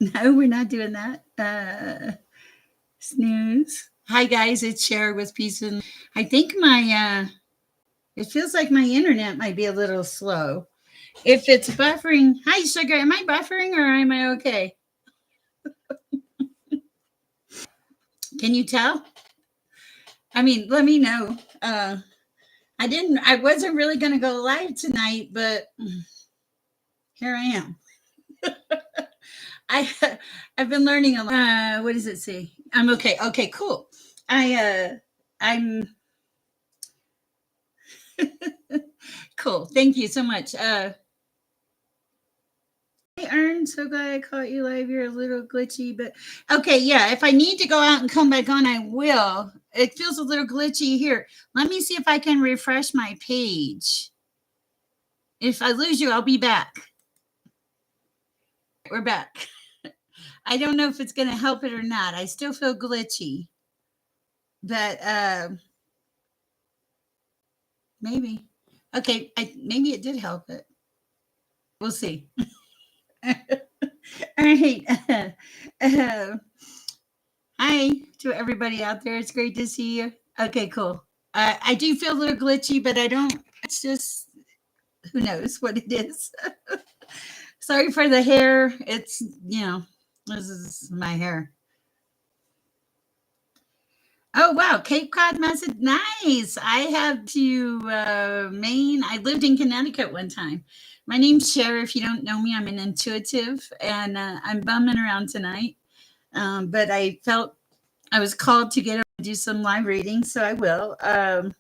No, we're not doing that. Snooze. Hi guys, it's Sher with Peace and I think my it feels like my internet might be a little slow. If it's buffering, hi sugar, am I buffering or am I okay? Can you tell? I mean, let me know. I wasn't really going to go live tonight, but here I am. I I've been learning a lot. What does it say? I'm okay. Okay, cool. I'm cool. Thank you so much. Hey, Ern, so glad I caught you live. You're a little glitchy, but okay, yeah. If I need to go out and come back on, I will. It feels a little glitchy here. Let me see if I can refresh my page. If I lose you, I'll be back. We're back. I don't know if it's going to help it or not. I still feel glitchy, but maybe. Okay, maybe it did help it. We'll see. All right. Uh, Hi to everybody out there. It's great to see you. Okay, cool. I do feel a little glitchy, but I don't. It's just who knows what it is. Sorry for the hair. It's this is my hair. Oh wow, Cape Cod, Massachusetts. Nice. I have to Maine. I lived in Connecticut one time. My name's Sher. If you don't know me, I'm an intuitive, and I'm bumming around tonight. But I felt I was called to get over and do some live reading, so I will. I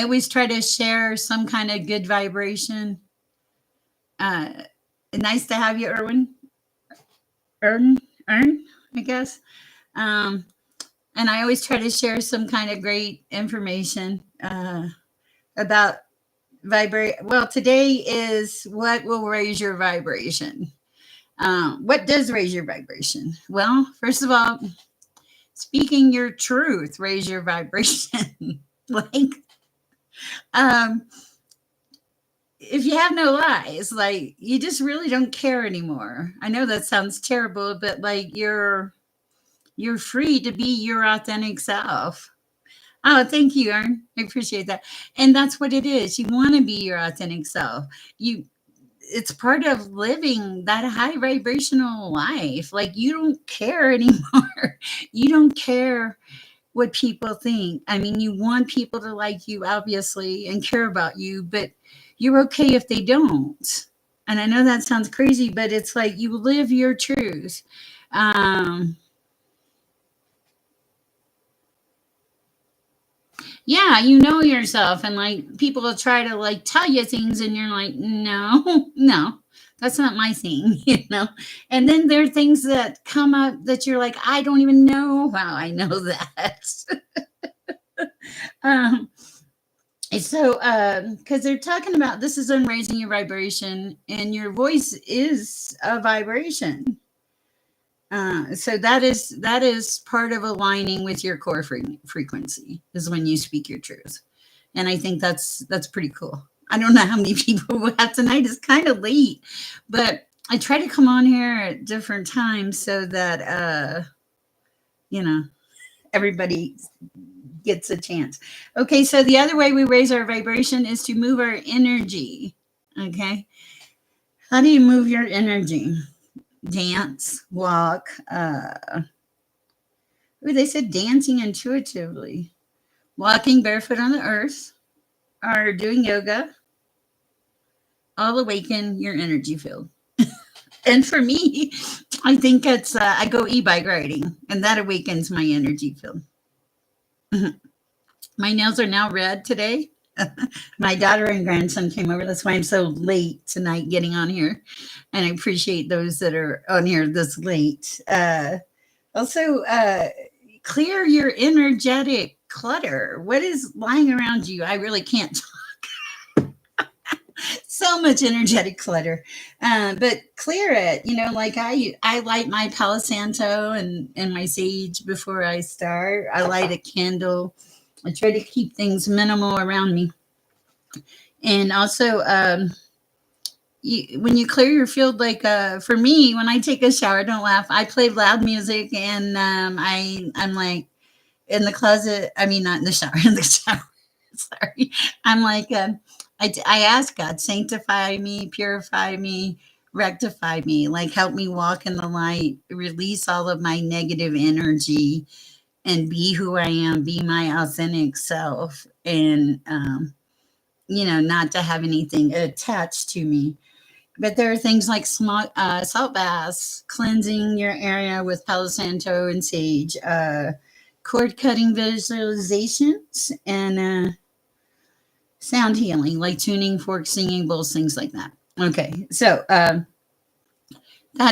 always try to share some kind of good vibration. Uh, Nice to have you, Ern, I guess. Um, and I always try to share some kind of great information about vibrate. Well, today is what will raise your vibration. What does raise your vibration? Well, first of all, speaking your truth, raise your vibration. like, um, if you have no lies, like you just really don't care anymore. I know that sounds terrible, but like you're free to be your authentic self. Oh, thank you, Ern. I appreciate that. And that's what it is. You want to be your authentic self. You It's part of living that high vibrational life. Like you don't care anymore. You don't care what people think. I mean, you want people to like you, obviously, and care about you, but you're okay if they don't. And I know that sounds crazy, but it's like you live your truth. Um, yeah, you know yourself, and like people will try to like tell you things, and you're like, no, no, that's not my thing, And then there are things that come up that you're like, I don't even know how I know that. um, so, because they're talking about this is on raising your vibration, and your voice is a vibration. So that is part of aligning with your core frequency is when you speak your truth, and I think that's pretty cool. I don't know how many people we have tonight. It's kind of late, but I try to come on here at different times so that you know everybody gets a chance. Okay, so the other way we raise our vibration is to move our energy. Okay, how do you move your energy? Dance, walk. They said dancing intuitively, walking barefoot on the earth, or doing yoga. All awaken your energy field. And for me, I think it's I go e-bike riding, and that awakens my energy field. My nails are now red today. My daughter and grandson came over. That's why I'm so late tonight getting on here. And I appreciate those that are on here this late. Also, clear your energetic clutter. What is lying around you? I really can't so much energetic clutter, but clear it. Like I light my Palo Santo and my sage before I start. I light a candle. I try to keep things minimal around me, and also when you clear your field, like for me, when I take a shower, don't laugh. I play loud music, and I'm like in the closet. I mean, not in the shower, in the shower. Sorry, I'm like I ask God, sanctify me, purify me, rectify me, like help me walk in the light, release all of my negative energy, and be who I am, be my authentic self, and not to have anything attached to me. But there are things like salt baths, cleansing your area with Palo Santo and sage, cord cutting visualizations, and sound healing, like tuning, forks, singing bowls, things like that. Okay, so that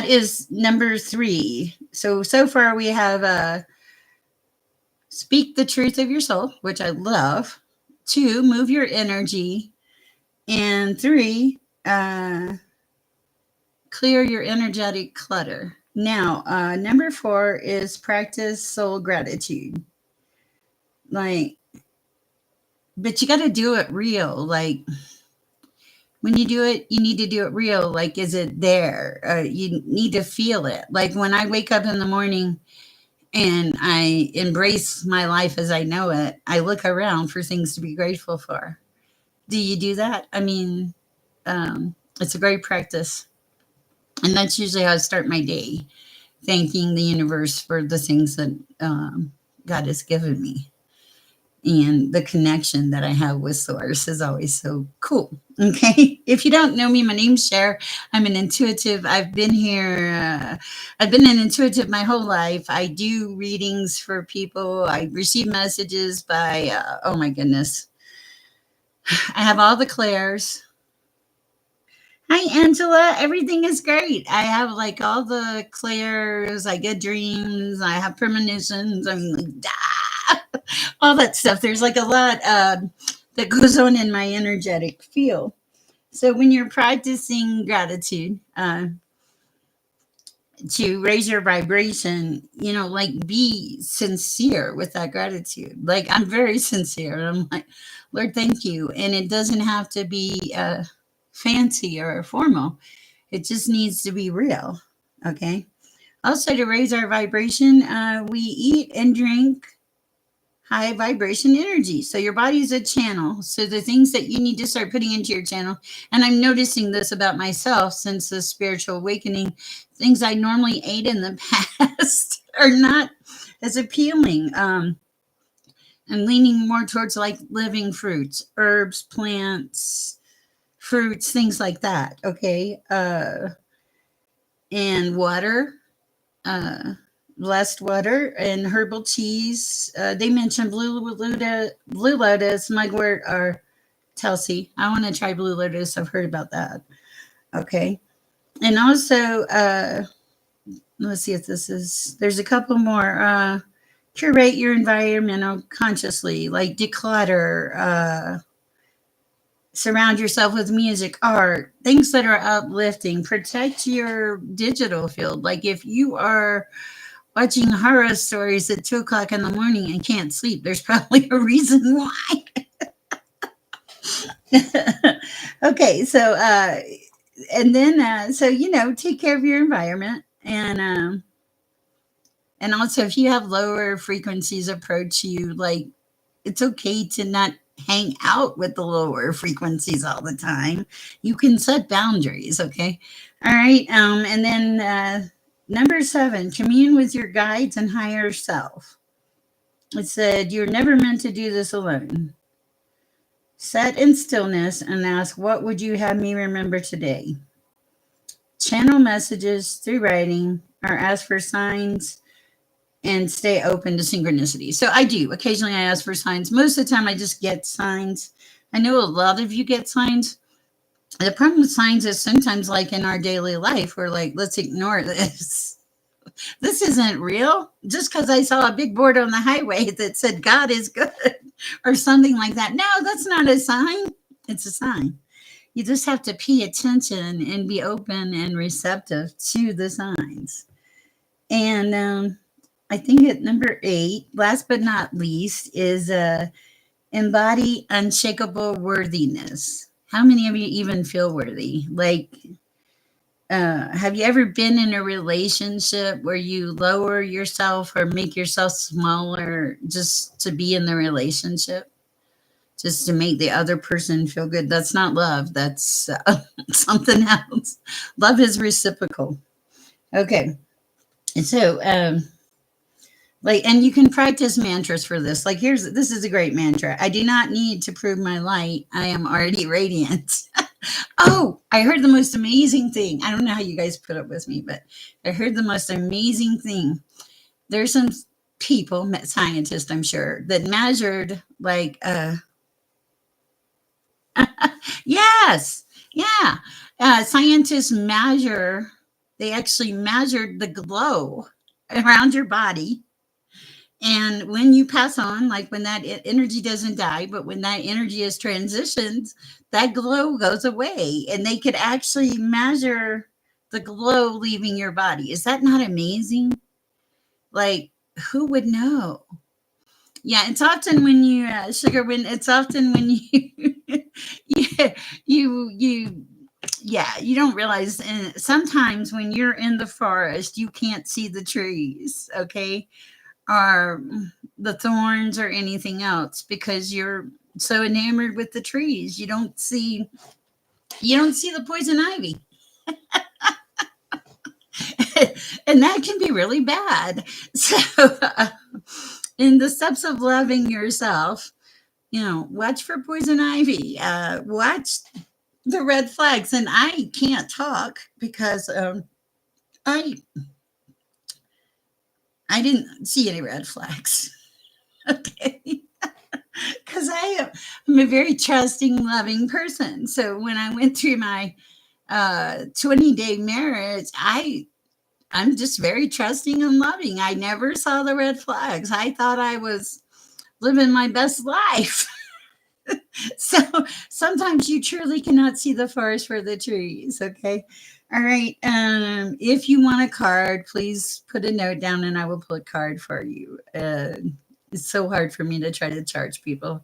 is number 3. So far we have speak the truth of your soul, which I love. 2, move your energy. And 3, clear your energetic clutter. Now, number 4 is practice soul gratitude. Like, but you got to do it real. Like, when you do it, you need to do it real. Like, is it there? You need to feel it. Like, when I wake up in the morning and I embrace my life as I know it, I look around for things to be grateful for. Do you do that? I mean, it's a great practice. And that's usually how I start my day, thanking the universe for the things that God has given me. And the connection that I have with Source is always so cool. Okay. If you don't know me, my name's Sher. I'm an intuitive. I've been here. I've been an intuitive my whole life. I do readings for people. I receive messages by, oh my goodness. I have all the clairs. Hi, Angela. Everything is great. I have like all the clairs. I get dreams. I have premonitions. I'm like, all that stuff. There's like a lot that goes on in my energetic field. So when you're practicing gratitude to raise your vibration, like be sincere with that gratitude. Like I'm very sincere. I'm like, Lord, thank you. And it doesn't have to be fancy or formal. It just needs to be real. Okay. Also, to raise our vibration, we eat and drink high vibration energy. So your body is a channel. So the things that you need to start putting into your channel, and I'm noticing this about myself since the spiritual awakening, things I normally ate in the past are not as appealing. I'm leaning more towards like living fruits, herbs, plants, fruits, things like that. Okay. And water. Blessed water and herbal teas. They mentioned blue lotus, mugwort, or Telsey. I want to try blue lotus. I've heard about that. Okay. And also, let's see if this is, there's a couple more. Curate your environmental consciously, like declutter, surround yourself with music, art, things that are uplifting. Protect your digital field. Like if you are watching horror stories at 2 o'clock in the morning and can't sleep, there's probably a reason why. Okay, so and then so take care of your environment, and also if you have lower frequencies approach you, like it's okay to not hang out with the lower frequencies all the time. You can set boundaries. Okay, all right, and then number 7, commune with your guides and higher self. It said, you're never meant to do this alone. Sit in stillness and ask, what would you have me remember today? Channel messages through writing or ask for signs and stay open to synchronicity. So I do. Occasionally I ask for signs. Most of the time I just get signs. I know a lot of you get signs. The problem with signs is sometimes like in our daily life, we're like, let's ignore this. This isn't real. Just because I saw a big board on the highway that said God is good or something like that. No, that's not a sign. It's a sign. You just have to pay attention and be open and receptive to the signs. And I think at number 8, last but not least, is embody unshakable worthiness. How many of you even feel worthy? Like, have you ever been in a relationship where you lower yourself or make yourself smaller just to be in the relationship, just to make the other person feel good? That's not love. That's something else. Love is reciprocal. Okay. So, like, and you can practice mantras for this. Like, this is a great mantra. I do not need to prove my light. I am already radiant. Oh, I heard the most amazing thing. I don't know how you guys put up with me, but I heard the most amazing thing. There's some people, scientists, I'm sure, that measured like, yes, yeah. Scientists measure, they actually measured the glow around your body. And when you pass on, like when that energy doesn't die, but when that energy is transitioned, that glow goes away. And they could actually measure the glow leaving your body. Is that not amazing? Like, who would know? Yeah, it's often when you sugar. When it's often when you, yeah, you, yeah, you don't realize. And sometimes when you're in the forest, you can't see the trees. Okay, or the thorns or anything else because you're so enamored with the trees. You don't see the poison ivy. And that can be really bad. So in the steps of loving yourself, watch for poison ivy, watch the red flags. And I can't talk because i I didn't see any red flags. Okay, because I'm a very trusting, loving person. So when I went through my 20-day marriage, I'm just very trusting and loving. I never saw the red flags. I thought I was living my best life. So sometimes you truly cannot see the forest for the trees. Okay. All right. If you want a card, please put a note down and I will pull a card for you. It's so hard for me to try to charge people.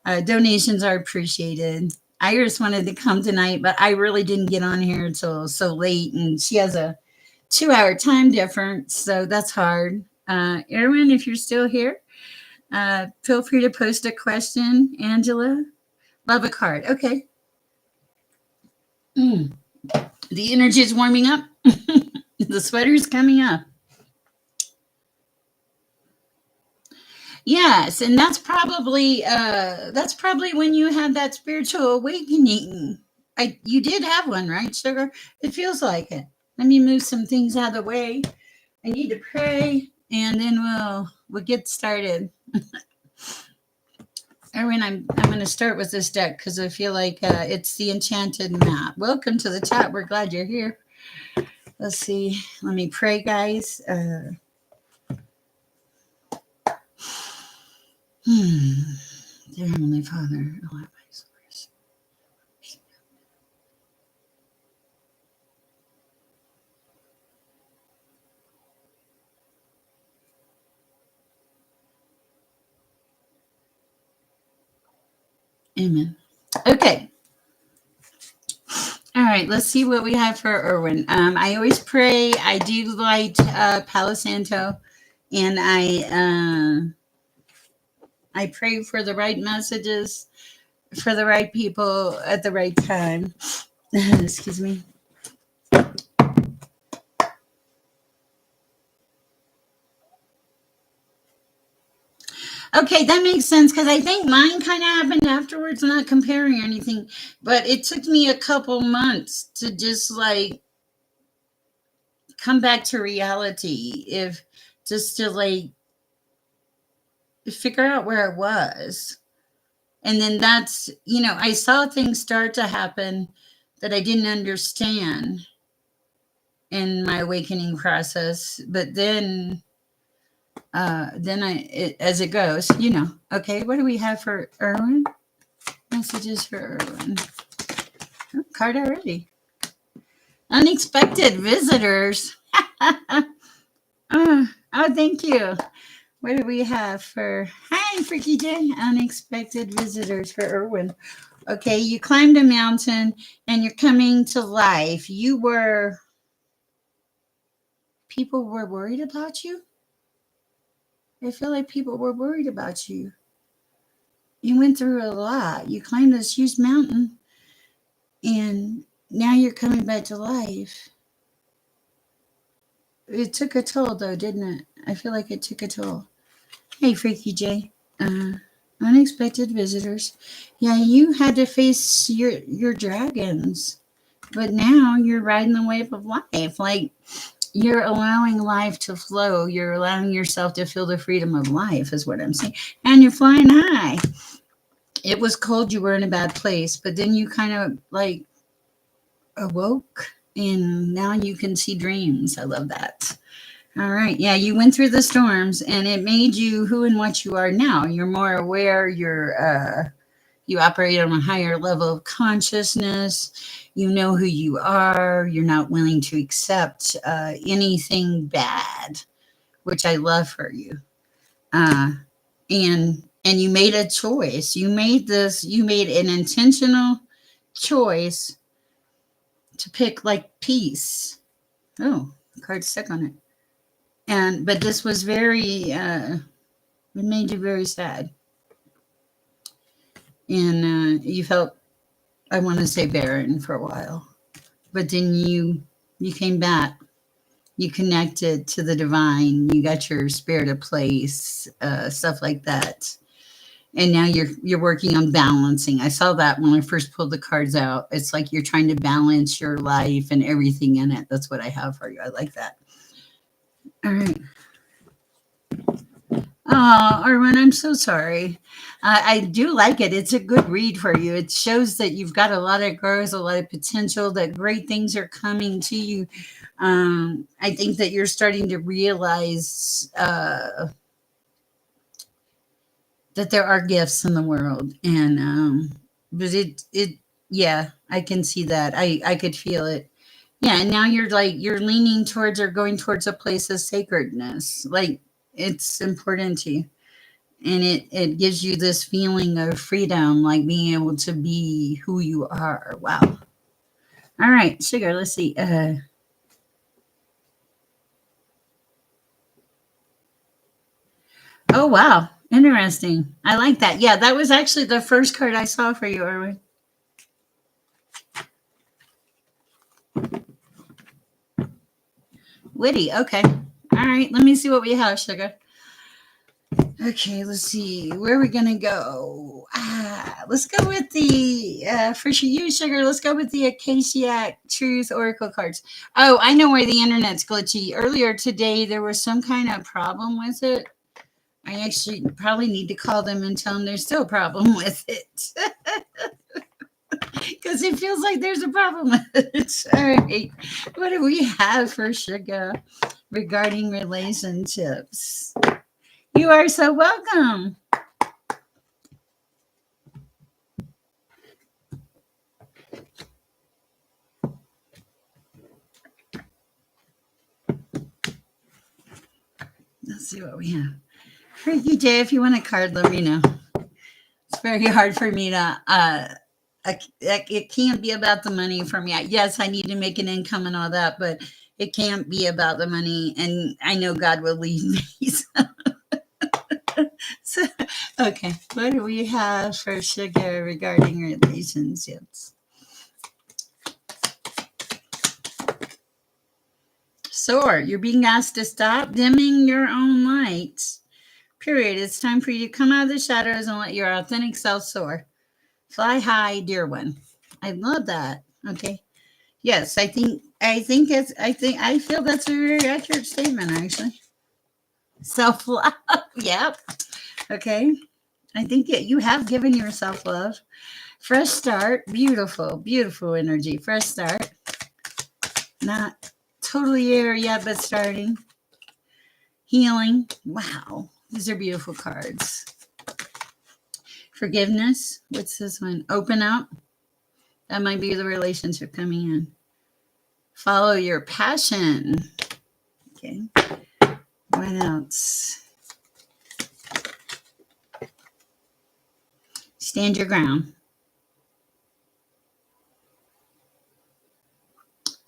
Donations are appreciated. Iris wanted to come tonight, but I really didn't get on here until so late, and she has a 2-hour time difference, so that's hard. Erwin, if you're still here, feel free to post a question. Angela, love a card. Okay. The energy is warming up. The sweater's coming up. Yes, and that's probably when you had that spiritual awakening. You did have one, right, Sugar? It feels like it. Let me move some things out of the way. I need to pray, and then we'll get started. Erwin, I'm going to start with this deck because I feel like it's the enchanted map. Welcome to the chat. We're glad you're here. Let's see. Let me pray, guys. Dear Heavenly Father, amen. Okay. All right, let's see what we have for Erwin. I always pray. I do light Palo Santo, and I pray for the right messages for the right people at the right time. Excuse me. Okay, that makes sense because I think mine kind of happened afterwards, not comparing anything, but it took me a couple months to just like come back to reality, if just to like figure out where I was. And then I saw things start to happen that I didn't understand in my awakening process, but as it goes, okay, what do we have for Erwin? Messages for Erwin. Oh, card already. Unexpected visitors. Oh, thank you. What do we have for? Hi, Freaky J. Unexpected visitors for Erwin. Okay, you climbed a mountain and you're coming to life. People were worried about you. I feel like people were worried about you. You went through a lot. You climbed this huge mountain and now you're coming back to life. It took a toll though, didn't it? I feel like it took a toll. Hey, Freaky J. Uh, Unexpected visitors. Yeah, you had to face your dragons, but now you're riding the wave of life. Like you're allowing life to flow. You're allowing yourself to feel the freedom of life, is what I'm saying. And you're flying high. It was cold. You were in a bad place, but then you kind of like awoke, and now you can see dreams. I love that. All right. Yeah, you went through the storms and it made you who and what you are now. You're more aware, you operate on a higher level of consciousness. You know who you are. You're not willing to accept anything bad, which I love for you. Uh and you made a choice. You made an intentional choice to pick like peace. Oh, the card's stuck on it. And but this was very it made you very sad, and you felt, I want to say, barren for a while, but then you came back, you connected to the divine, you got your spirit of place, stuff like that, and now you're working on balancing. I saw that when I first pulled the cards out. It's like you're trying to balance your life and everything in it. That's what I have for you. I like that. All right. Oh, Arwen, I'm so sorry. I do like it. It's a good read for you. It shows that you've got a lot of growth, a lot of potential, that great things are coming to you. I think that you're starting to realize that there are gifts in the world. And, but yeah, I can see that. I could feel it. Yeah. And now you're leaning towards or going towards a place of sacredness. Like it's important to you, and it gives you this feeling of freedom, like being able to be who you are. Wow. All right, Sugar, let's see. Oh, wow, interesting. I like that. Yeah, that was actually the first card I saw for you, Erwin. Witty. Okay. All right, let me see what we have, Sugar. Okay, let's see. Where are we gonna go? Let's go with the for you, Sugar. Let's go with the Acacia Truth Oracle cards. Oh, I know where the internet's glitchy. Earlier today, there was some kind of problem with it. I actually probably need to call them and tell them there's still a problem with it, because it feels like there's a problem with it. All right, what do we have for Sugar regarding relationships? You are so welcome. Let's see what we have. Freaky J, if you want a card, let me know. It's very hard for me to. It can't be about the money for me. Yes, I need to make an income and all that, but it can't be about the money. And I know God will lead me. So, okay, what do we have for Sugar regarding relationships? Soar, you're being asked to stop dimming your own lights. Period. It's time for you to come out of the shadows and let your authentic self soar. Fly high, dear one. I love that. Okay. Yes, I feel that's a very accurate statement, actually. Self love. Yep. Okay. I think you have given yourself love. Fresh start. Beautiful, beautiful energy. Fresh start. Not totally there yet, but starting. Healing. Wow. These are beautiful cards. Forgiveness. What's this one? Open up. That might be the relationship coming in. Follow your passion. Okay. What else? Stand your ground.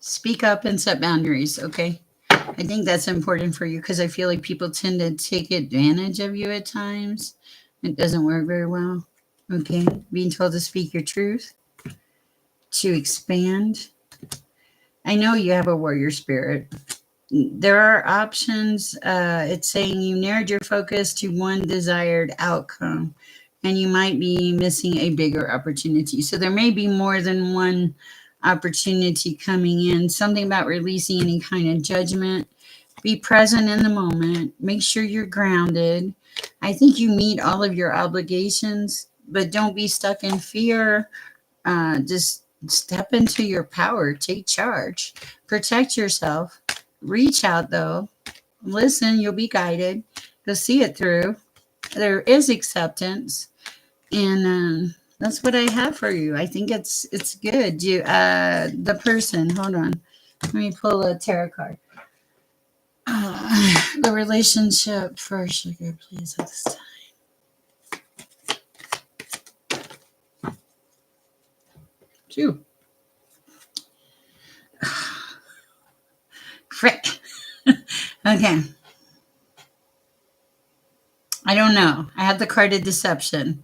Speak up and set boundaries, okay? I think that's important for you because I feel like people tend to take advantage of you at times. It doesn't work very well. Okay? Being told to speak your truth, to expand. I know you have a warrior spirit. There are options. It's saying you narrowed your focus to one desired outcome and you might be missing a bigger opportunity. So there may be more than one opportunity coming in. Something about releasing any kind of judgment. Be present in the moment. Make sure you're grounded. I think you meet all of your obligations, but don't be stuck in fear. Just step into your power. Take charge. Protect yourself. Reach out though. Listen, you'll be guided. You'll see it through. There is acceptance, and that's what I have for you. I think it's good. You, the person. Hold on, let me pull a tarot card. The relationship for sugar, please, at this time. Phew. Frick. Okay. I don't know. I have the card of deception.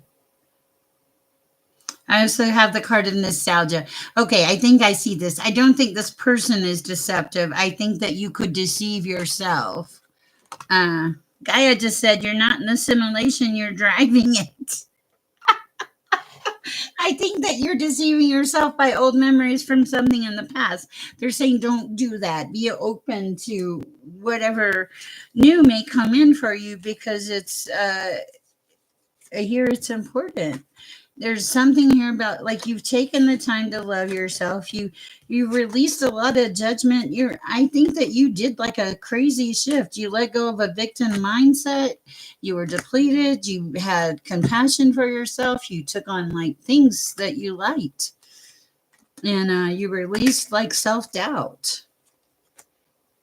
I also have the card of nostalgia. Okay, I think I see this. I don't think this person is deceptive. I think that you could deceive yourself. Gaia just said you're not in a simulation, you're driving it. I think that you're deceiving yourself by old memories from something in the past. They're saying don't do that. Be open to whatever new may come in for you because it's here it's important. There's something here about like you've taken the time to love yourself. You released a lot of judgment. I think that you did like a crazy shift. You let go of a victim mindset. You were depleted. You had compassion for yourself. You took on like things that you liked, and you released like self-doubt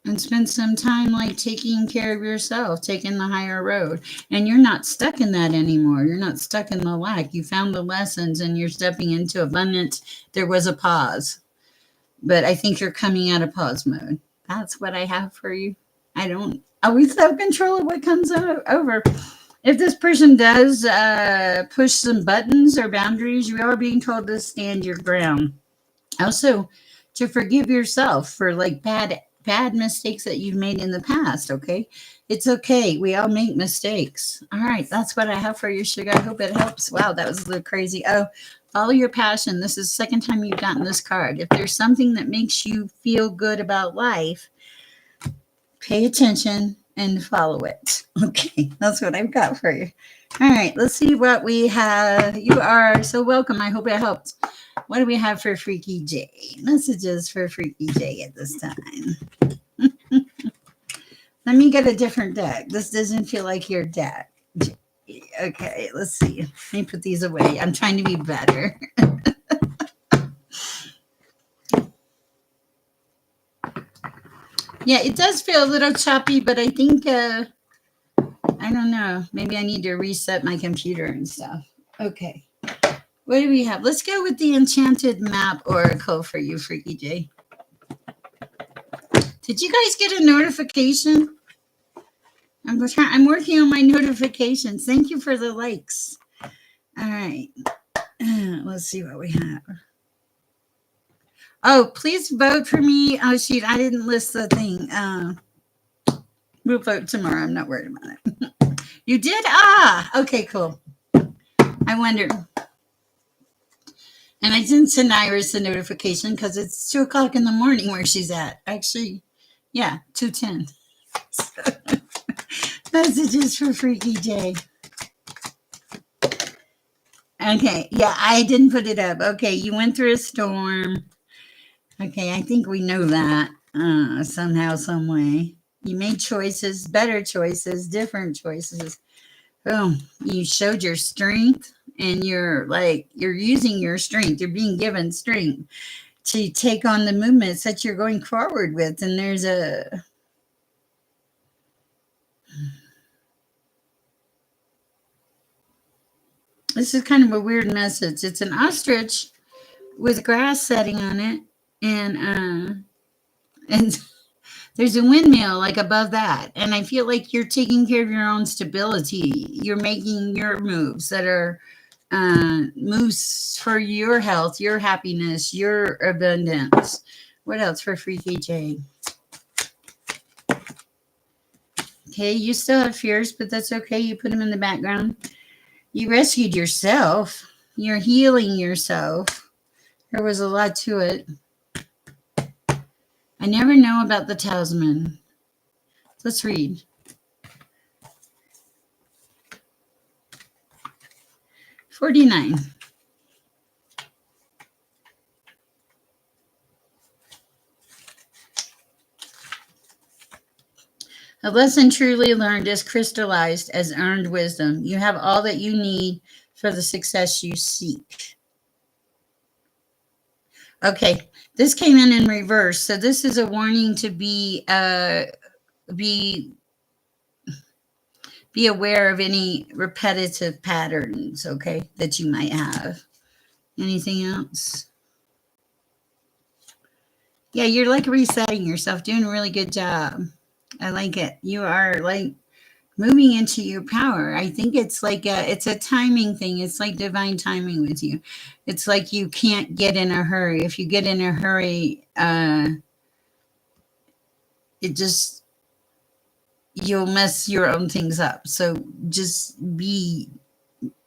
and spend some time like taking care of yourself, taking the higher road. And you're not stuck in that anymore. You're not stuck in the lack. You found the lessons and you're stepping into abundance. There was a pause, but I think you're coming out of pause mode. That's what I have for you. I don't always have control of what comes over. If this person does push some buttons or boundaries, you are being told to stand your ground. Also, to forgive yourself for like bad mistakes that you've made in the past. Okay, it's okay. We all make mistakes. All right, that's what I have for you, sugar. I hope it helps. Wow, that was a little crazy. Oh, follow your passion. This is the second time you've gotten this card. If there's something that makes you feel good about life, pay attention and follow it. Okay, that's what I've got for you. All right, let's see what we have. You are so welcome. I hope it helped. What do we have for Freaky J? Messages for Freaky J at this time. Let me get a different deck. This doesn't feel like your deck. Okay, let's see. Let me put these away. I'm trying to be better. Yeah, it does feel a little choppy, but I think, I don't know. Maybe I need to reset my computer and stuff. Okay. What do we have? Let's go with the Enchanted Map Oracle for you, Freaky J. Did you guys get a notification? I'm working on my notifications. Thank you for the likes. All right. Let's see what we have. Oh, please vote for me. Oh, shoot. I didn't list the thing. We'll vote tomorrow. I'm not worried about it. You did? Ah, okay, cool. I wonder. And I didn't send Iris a notification because it's 2:00 in the morning where she's at. Actually, yeah, 2:10. Messages for Freaky J. Okay, yeah, I didn't put it up. Okay, you went through a storm. Okay, I think we know that somehow, some way. You made choices, better choices, different choices. Boom, you showed your strength, and you're using your strength. You're being given strength to take on the movements that you're going forward with. And there's a this is kind of a weird message. It's an ostrich with grass setting on it, and And there's a windmill like above that. And I feel like you're taking care of your own stability. You're making your moves that are moves for your health, your happiness, your abundance. What else for Freaky J? Okay, you still have fears, but that's okay. You put them in the background. You rescued yourself. You're healing yourself. There was a lot to it. I never know about the talisman. Let's read. 49. A lesson truly learned is crystallized as earned wisdom. You have all that you need for the success you seek. Okay, this came in reverse. So this is a warning to be aware of any repetitive patterns, okay, that you might have. Anything else? Yeah, you're like resetting yourself, doing a really good job. I like it. You are like moving into your power. I think it's like it's a timing thing. It's like divine timing with you. It's like you can't get in a hurry. If you get in a hurry, it just you'll mess your own things up. So just be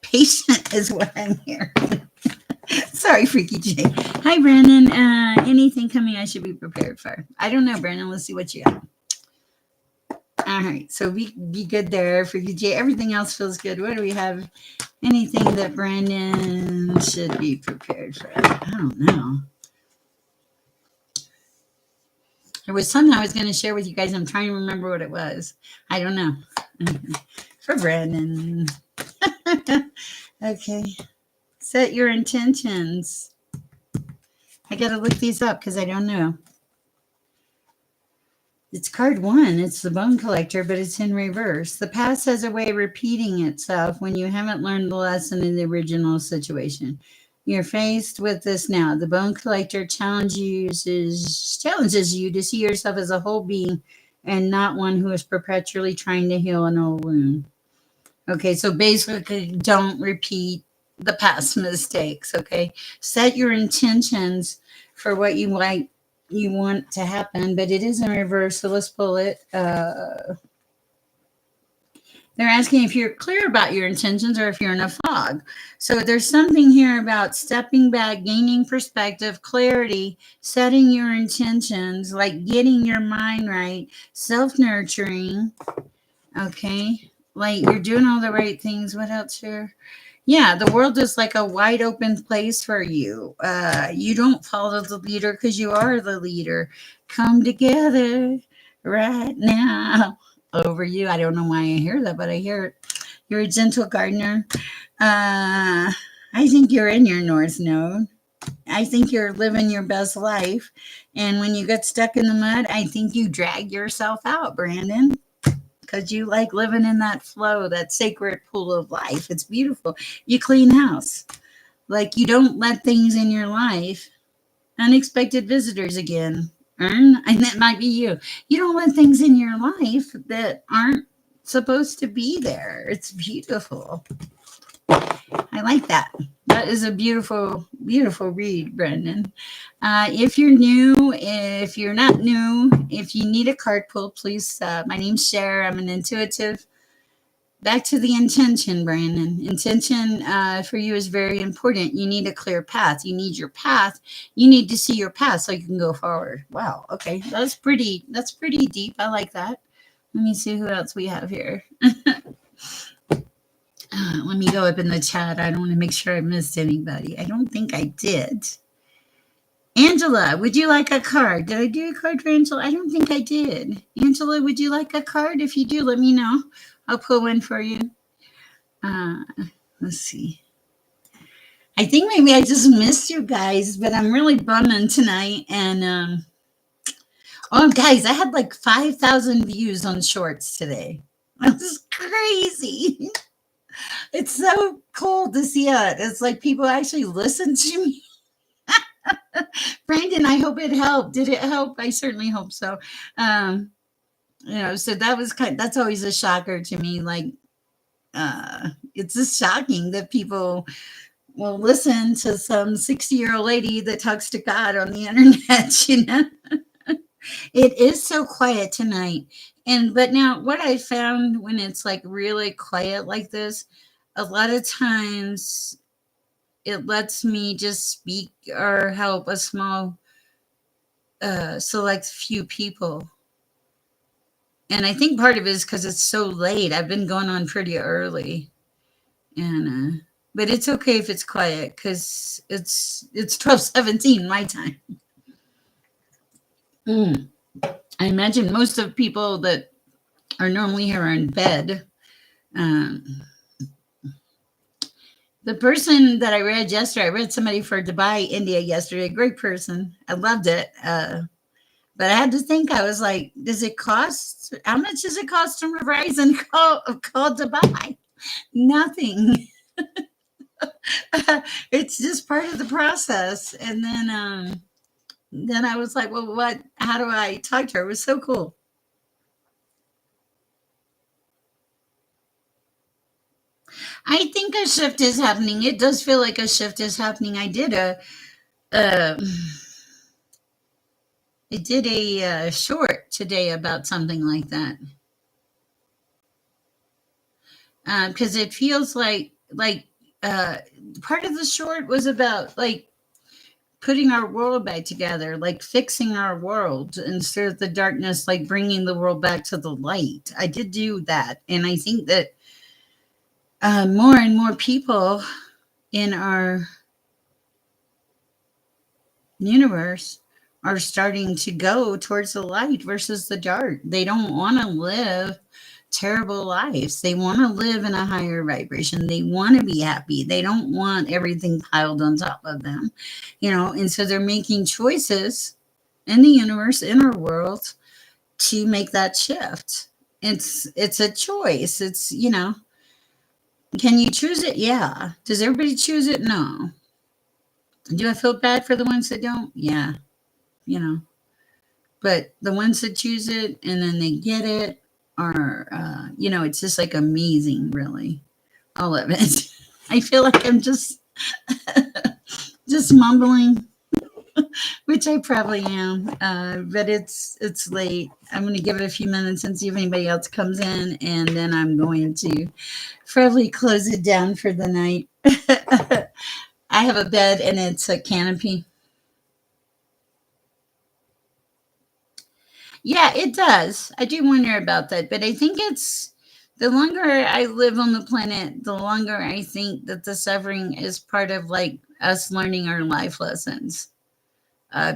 patient is what I'm hearing. Sorry, Freaky J. Hi, Brandon. Anything coming I should be prepared for? I don't know, Brandon. Let's see what you got. All right. So be good there, Freaky J. Everything else feels good. What do we have? Anything that Brandon should be prepared for? I don't know. There was something I was going to share with you guys. I'm trying to remember what it was. I don't know. For Brandon. Okay. Set your intentions. I got to look these up because I don't know. It's card 1. It's the bone collector, but it's in reverse. The past has a way of repeating itself when you haven't learned the lesson in the original situation. You're faced with this now. The bone collector challenges you to see yourself as a whole being and not one who is perpetually trying to heal an old wound. Okay, so basically don't repeat the past mistakes, okay? Set your intentions for what you want to happen, but it is in reverse, so let's pull it. They're asking if you're clear about your intentions or if you're in a fog. So there's something here about stepping back, gaining perspective, clarity, setting your intentions, like getting your mind right, self-nurturing, okay? Like you're doing all the right things. What else here? Yeah, the world is like a wide open place for you. You don't follow the leader because you are the leader. Come together right now over you. I don't know why I hear that, but I hear it. You're a gentle gardener. I think you're in your North Node. I think you're living your best life. And when you get stuck in the mud, I think you drag yourself out, Brandon, because you like living in that flow, that sacred pool of life. It's beautiful. You clean house. Like you don't let things in your life, unexpected visitors again. And that might be you. You don't let things in your life that aren't supposed to be there. It's beautiful. I like that. That is a beautiful, beautiful read, Brendan. If you're new, if you're not new, if you need a card pull, please. My name's Sher. I'm an intuitive. Back to the intention, Brandon. Intention for you is very important. You need a clear path. You need your path. You need to see your path so you can go forward. Wow. Okay. That's pretty deep. I like that. Let me see who else we have here. Let me go up in the chat. I don't want to make sure I missed anybody. I don't think I did. Angela, would you like a card? Did I do a card for Angela? I don't think I did. Angela, would you like a card? If you do, let me know. I'll pull one for you. Let's see. I think maybe I just missed you guys, but I'm really bumming tonight. And oh, guys, I had like 5,000 views on shorts today. That's crazy. It's so cool to see it. It's like people actually listen to me. Brandon, I hope it helped. Did it help? I certainly hope so. Um, so that was that's always a shocker to me. Like, it's just shocking that people will listen to some 60-year-old lady that talks to God on the internet, It is so quiet tonight. But now what I found when it's like really quiet like this, a lot of times it lets me just speak or help a small select few people. And I think part of it is because it's so late. I've been going on pretty early, and but it's okay if it's quiet because it's 12:17 my time. Mm. I imagine most of people that are normally here are in bed. Um, the person that I read yesterday, I read somebody for Dubai, India yesterday. Great person. I loved it. But I had to think. I was like, does it cost? How much does it cost to revise and call Dubai? Nothing. It's just part of the process. And then I was like, well, what? How do I talk to her? It was so cool. I think a shift is happening. It does feel like a shift is happening. Uh, I did a short today about something like that because it feels like uh, part of the short was about like putting our world back together, like fixing our world instead of the darkness, like bringing the world back to the light. I did do that, and I think that more and more people in our universe are starting to go towards the light versus the dark. They don't want to live terrible lives. They want to live in a higher vibration. They want to be happy. They don't want everything piled on top of them, and so they're making choices in the universe, in our world, to make that shift. It's a choice. Can you choose it? Yeah. Does everybody choose it? No. Do I feel bad for the ones that don't? Yeah. You know, but the ones that choose it and then they get it are, it's just like amazing, really. All of it. I feel like I'm just mumbling, which I probably am. But it's late. I'm going to give it a few minutes and see if anybody else comes in, and then I'm going to probably close it down for the night. I have a bed and it's a canopy. Yeah, it does. I do wonder about that, but I think it's the longer I live on the planet, the longer I think that the suffering is part of like us learning our life lessons.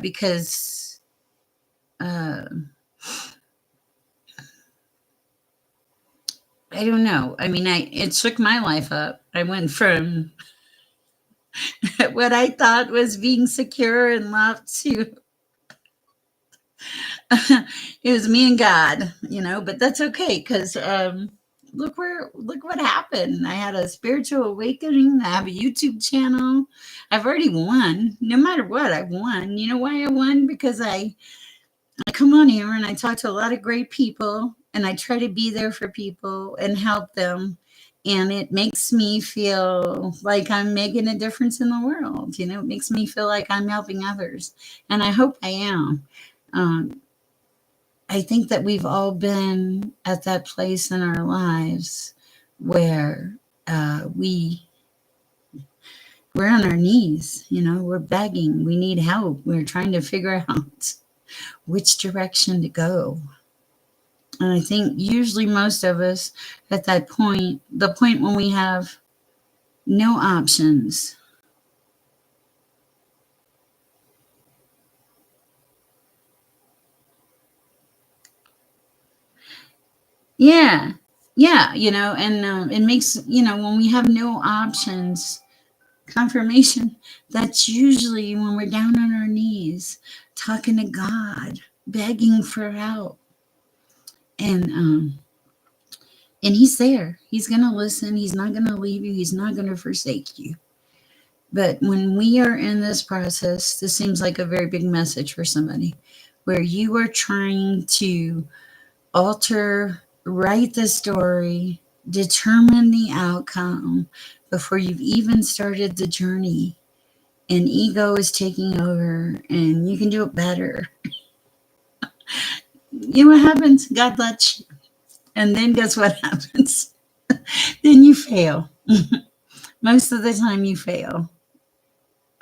Because uh, I don't know. I mean, it shook my life up. I went from what I thought was being secure and loved to it was me and God, but that's okay because look what happened. I had a spiritual awakening. I have a YouTube channel. I've already won. No matter what, I've won. You know why I won? Because I come on here and I talk to a lot of great people and I try to be there for people and help them. And it makes me feel like I'm making a difference in the world. It makes me feel like I'm helping others. And I hope I am. Um, I think that we've all been at that place in our lives where we're on our knees, we're begging, we need help, we're trying to figure out which direction to go. And I think usually most of us at that point, the point when we have no options. Yeah, yeah, and it makes, when we have no options, confirmation, that's usually when we're down on our knees talking to God, begging for help. And and he's there. He's going to listen. He's not going to leave you. He's not going to forsake you. But when we are in this process, this seems like a very big message for somebody where you are trying to alter, write the story, determine the outcome before you've even started the journey. And ego is taking over, and you can do it better. You know what happens? God lets you. And then guess what happens? Then you fail. Most of the time, you fail.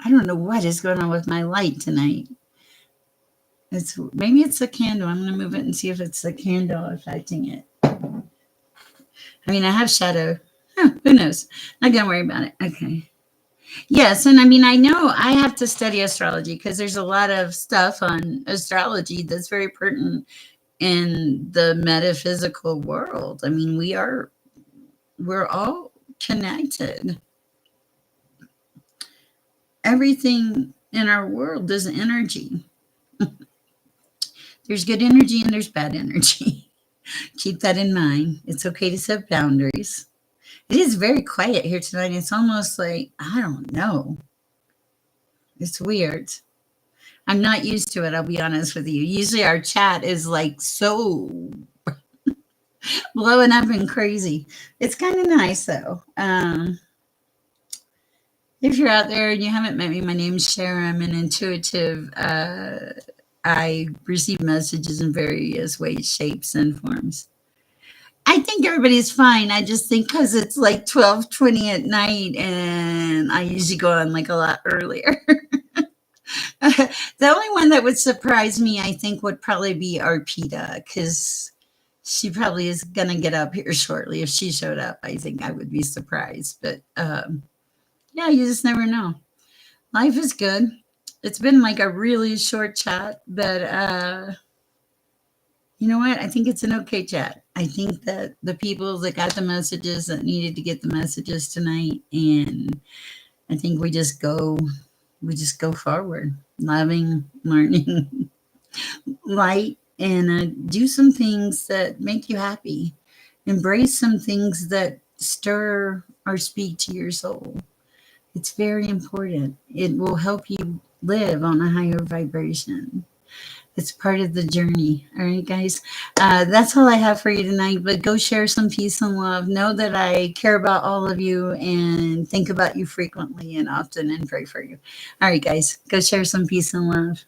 I don't know what is going on with my light tonight. It's maybe it's the candle. I'm going to move it and see if it's the candle affecting it. I mean, I have shadow. Huh, who knows? Not going to worry about it. Okay. Yes, and I mean, I know I have to study astrology because there's a lot of stuff on astrology that's very pertinent in the metaphysical world. I mean, we're all connected. Everything in our world is energy. There's good energy and there's bad energy. Keep that in mind. It's okay to set boundaries. It is very quiet here tonight. It's almost like, I don't know. It's weird. I'm not used to it, I'll be honest with you. Usually our chat is like so blowing up and crazy. It's kind of nice though. If you're out there and you haven't met me, my name's Sher. I'm an intuitive. I receive messages in various ways, shapes, and forms. I think everybody's fine. I just think because it's like 12:20 at night, and I usually go on like a lot earlier. The only one that would surprise me, I think, would probably be Arpita, because she probably is going to get up here shortly. If she showed up, I think I would be surprised. But yeah, you just never know. Life is good. It's been like a really short chat, but you know what? I think it's an okay chat. I think that the people that got the messages that needed to get the messages tonight, and I think we just go forward, loving, learning, light, and do some things that make you happy. Embrace some things that stir or speak to your soul. It's very important. It will help you live on a higher vibration. It's part of the journey. All right, guys. That's all I have for you tonight. But go share some peace and love. Know that I care about all of you and think about you frequently and often and pray for you. All right, guys. Go share some peace and love.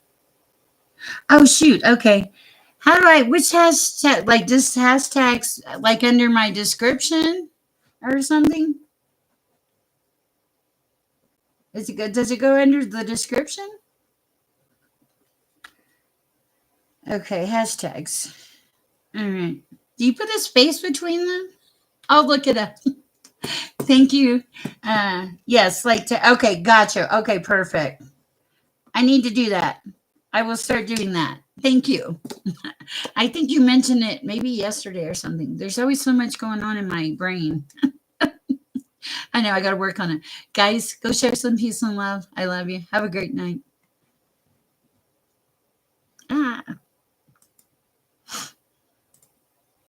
Oh, shoot. Okay. How do I, which hashtag, like just hashtags, like under my description or something? Is it good? Does it go under the description? Okay, hashtags. All right. Do you put a space between them? I'll look it up. Thank you. Yes, like to, okay, gotcha. Okay, perfect. I need to do that. I will start doing that. Thank you. I think you mentioned it maybe yesterday or something. There's always so much going on in my brain. I know I got to work on it. Guys, go share some peace and love. I love you. Have a great night. Ah.